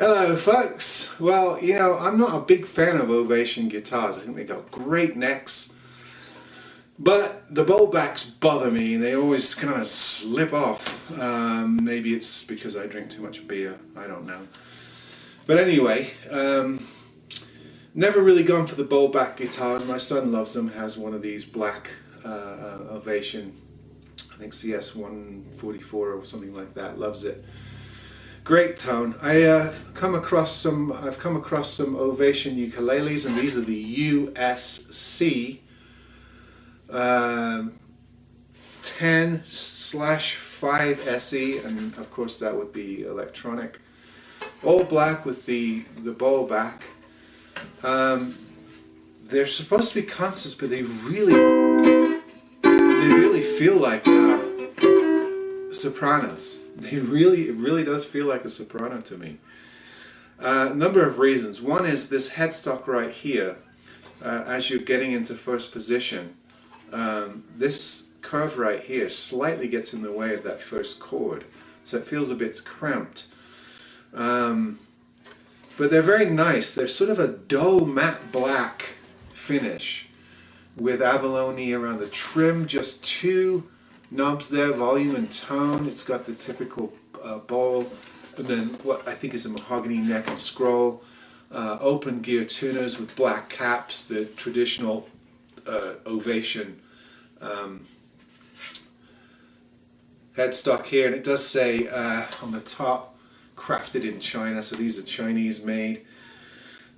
Hello folks. Well, you know, I'm not a big fan of Ovation guitars. I think they got great necks, but the bowl backs bother me and they always kind of slip off. Maybe it's because I drink too much beer, I don't know. But anyway, never really gone for the bowl back guitars. My son loves them, has one of these black Ovation, I think CS144 or something like that, loves it. Great tone. I've come across some Ovation ukuleles, and these are the USC 10/5 SE, and of course that would be electronic. All black with the bowl back. They're supposed to be concerts, but they really feel like sopranos. It really does feel like a soprano to me. A number of reasons. One is this headstock right here. As you're getting into first position, this curve right here slightly gets in the way of that first chord, so it feels a bit cramped. But they're very nice. They're sort of a dull matte black finish with abalone around the trim, just two knobs there, volume and tone. It's got the typical bowl, and then what I think is a mahogany neck and scroll. Open gear tuners with black caps, the traditional Ovation headstock here, and it does say on the top, crafted in China, so these are Chinese made.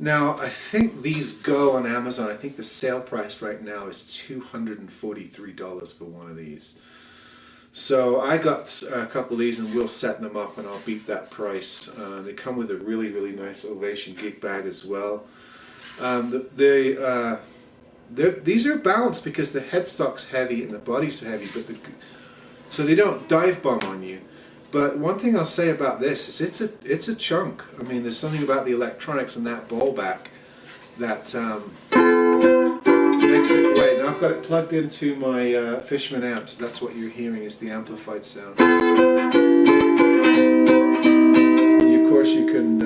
Now, I think these go on Amazon. I think the sale price right now is $243 for one of these. So I got a couple of these, and we'll set them up, and I'll beat that price. They come with a really nice Ovation gig bag as well. These are balanced because the headstock's heavy and the body's heavy, but so they don't dive bomb on you. But one thing I'll say about this is it's a chunk. I mean, there's something about the electronics and that bowl back that makes it great. Now I've got it plugged into my Fishman amp, so that's what you're hearing is the amplified sound. And of course you can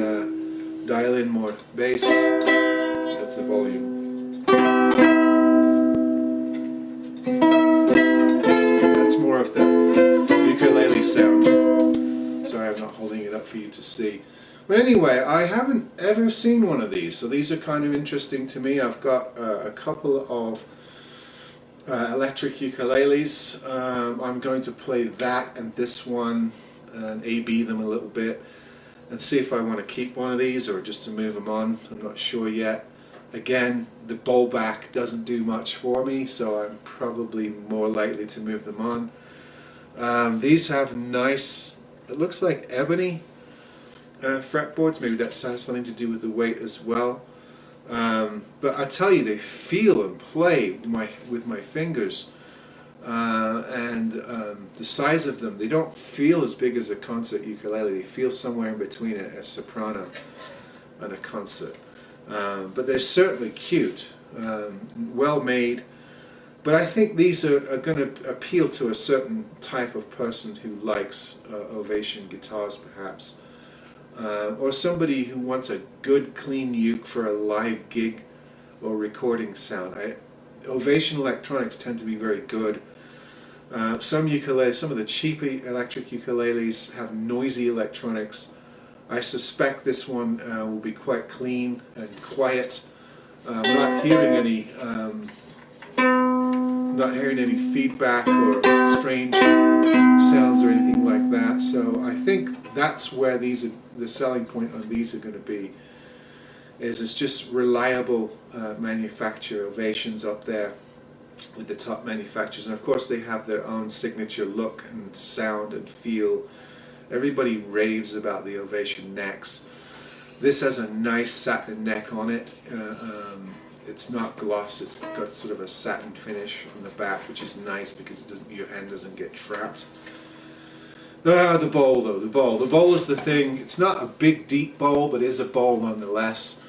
dial in more bass. That's the volume. That's more of the ukulele sound. Sorry, I'm not holding it up for you to see. But anyway, I haven't ever seen one of these, so these are kind of interesting to me. I've got a couple of electric ukuleles. I'm going to play that and this one and A-B them a little bit and see if I want to keep one of these or just to move them on. I'm not sure yet. Again, the bowl back doesn't do much for me, so I'm probably more likely to move them on. These have nice, it looks like ebony fretboards. Maybe that has something to do with the weight as well. But I tell you, they feel and play with my fingers, and the size of them, they don't feel as big as a concert ukulele. They feel somewhere in between a soprano and a concert. But they're certainly cute, well made. But I think these are going to appeal to a certain type of person who likes Ovation guitars, perhaps. Or somebody who wants a good, clean uke for a live gig or recording sound. Ovation electronics tend to be very good. Some ukuleles, some of the cheap electric ukuleles have noisy electronics. I suspect this one will be quite clean and quiet. I'm not hearing any feedback or strange sounds or anything like that. So I think that's where the selling point on these are going to be. It's just reliable manufacture. Ovation's up there with the top manufacturers, and of course they have their own signature look and sound and feel. Everybody raves about the Ovation necks. This has a nice satin neck on it. It's not gloss, it's got sort of a satin finish on the back, which is nice because your hand doesn't get trapped. The bowl though, the bowl is the thing. It's not a big deep bowl, but it is a bowl nonetheless,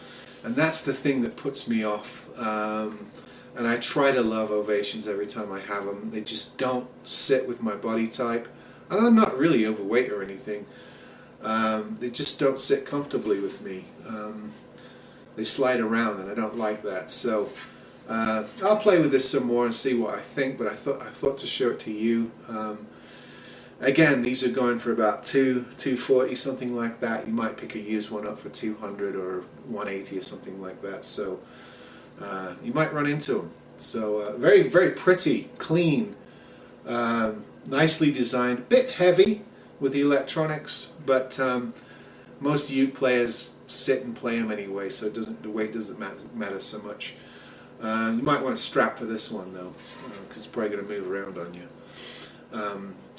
and that's the thing that puts me off. And I try to love Ovations every time I have them. They just don't sit with my body type, and I'm not really overweight or anything. They just don't sit comfortably with me. They slide around, and I don't like that. So I'll play with this some more and see what I think. But I thought to show it to you. Again, these are going for about $240, something like that. You might pick a used one up for $200 or $180 or something like that. So you might run into them. So very, very pretty, clean, nicely designed. Bit heavy with the electronics, but most uke players sit and play them anyway, so the weight doesn't matter so much. You might want to strap for this one though, because it's probably going to move around on you.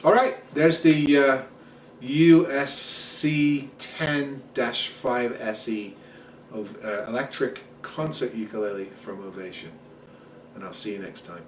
Alright, there's the UCS10-5SE of electric concert ukulele from Ovation, and I'll see you next time.